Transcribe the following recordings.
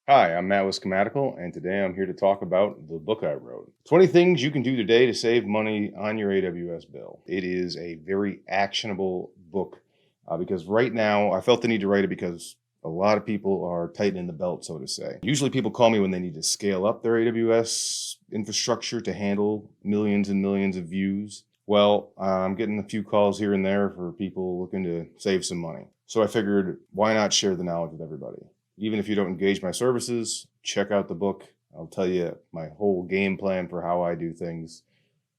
Hi, I'm Matt with Schematical, and today I'm here to talk about the book I wrote. 20 things you can do today to save money on your AWS bill. It is a very actionable book because right now I felt the need to write it because a lot of people are tightening the belt, so to say. Usually people call me when they need to scale up their AWS infrastructure to handle millions and millions of views. Well, I'm getting a few calls here and there for people looking to save some money. So I figured, why not share the knowledge with everybody? Even if you don't engage my services, check out the book. I'll tell you my whole game plan for how I do things,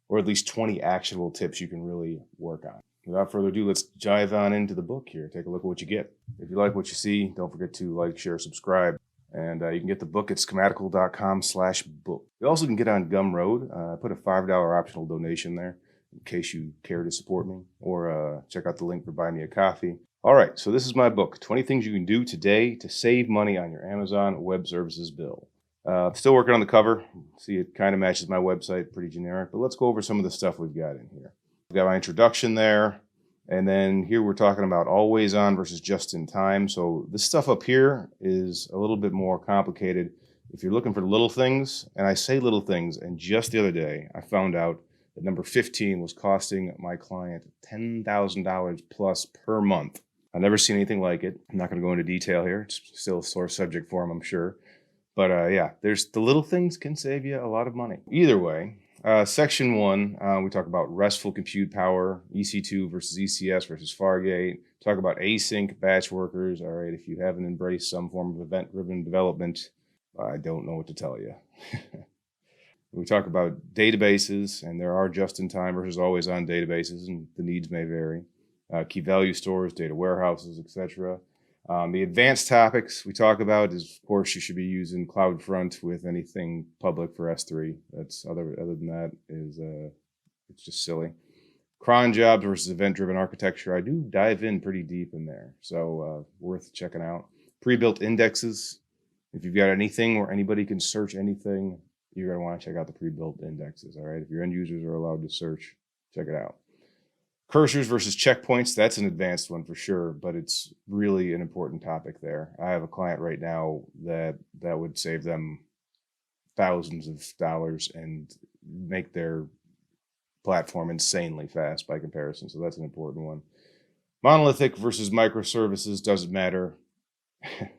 or at least 20 actionable tips you can really work on. Without further ado, let's dive on into the book here. Take a look at what you get. If you like what you see, don't forget to like, share, subscribe. And you can get the book at schematical.com/book. You also can get on Gumroad. I put a $5 optional donation there in case you care to support me, or check out the link for Buy Me a Coffee. All right, so this is my book, 20 Things You Can Do Today to Save Money on Your Amazon Web Services Bill. Still working on the cover. See, it kind of matches my website, pretty generic, but let's go over some of the stuff we've got in here. We've got my introduction there, and then here we're talking about always on versus just in time. So this stuff up here is a little bit more complicated. If you're looking for little things, and I say little things, and just the other day, I found out that number 15 was costing my client $10,000 plus per month. I've never seen anything like it. I'm not going to go into detail here. It's still a sore subject for them, I'm sure. But yeah, there's the little things can save you a lot of money. Either way, section 1, we talk about restful compute power, EC2 versus ECS versus Fargate. Talk about async batch workers. All right, if you haven't embraced some form of event-driven development, I don't know what to tell you. We talk about databases, and there are just-in-time versus always-on databases, and the needs may vary. Key value stores, data warehouses, etc. The advanced topics we talk about is, of course, you should be using CloudFront with anything public for S3. That's other than that is it's just silly. Cron jobs versus event-driven architecture. I do dive in pretty deep in there, so worth checking out. Pre-built indexes. If you've got anything where anybody can search anything, you're going to want to check out the pre-built indexes. All right, if your end users are allowed to search, check it out. Cursors versus checkpoints, that's an advanced one for sure, but it's really an important topic there. I have a client right now that would save them thousands of dollars and make their platform insanely fast by comparison, so that's an important one. Monolithic versus microservices, doesn't matter.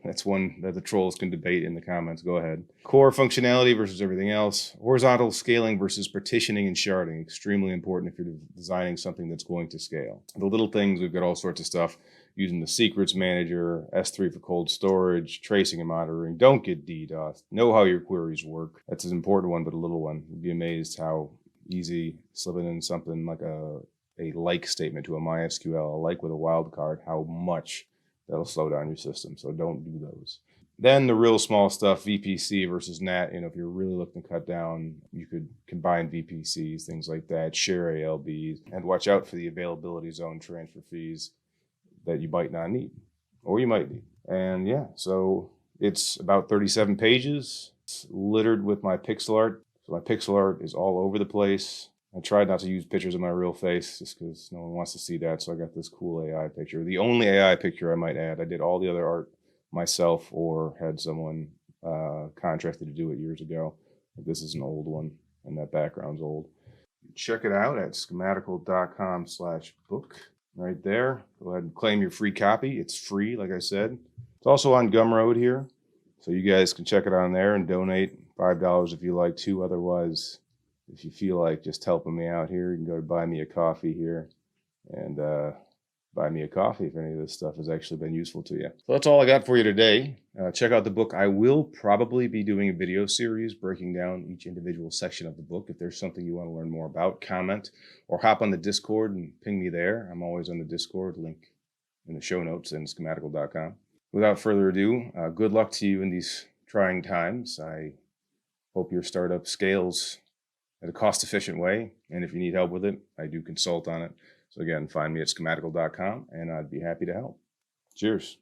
That's one that the trolls can debate in the comments. Go ahead. Core functionality versus everything else. Horizontal scaling versus partitioning and sharding. Extremely important if you're designing something that's going to scale. The little things, we've got all sorts of stuff using the secrets manager, S3 for cold storage, tracing and monitoring. Don't get DDoS. Know how your queries work. That's an important one, but a little one. You'd be amazed how easy slipping in something like a like statement to a MySQL, a like with a wildcard, how much that'll slow down your system, so don't do those. Then the real small stuff, VPC versus NAT. If you're really looking to cut down, you could combine VPCs, things like that, share ALBs, and watch out for the availability zone transfer fees that you might not need, or you might need. And yeah, so it's about 37 pages. It's littered with my pixel art. So my pixel art is all over the place. I tried not to use pictures of my real face just because no one wants to see that. So I got this cool AI picture. The only AI picture I might add. I did all the other art myself or had someone contracted to do it years ago. This is an old one and that background's old. Check it out at schematical.com/book right there. Go ahead and claim your free copy. It's free, like I said. It's also on Gumroad here. So you guys can check it on there and donate $5 if you like to. Otherwise, if you feel like just helping me out here, you can go to Buy Me a Coffee here and buy me a coffee if any of this stuff has actually been useful to you. So that's all I got for you today. Check out the book. I will probably be doing a video series breaking down each individual section of the book. If there's something you want to learn more about, comment or hop on the Discord and ping me there. I'm always on the Discord, link in the show notes and schematical.com. Without further ado, good luck to you in these trying times. I hope your startup scales in a cost-efficient way, and if you need help with it, I do consult on it. So again, find me at schematical.com, and I'd be happy to help. Cheers.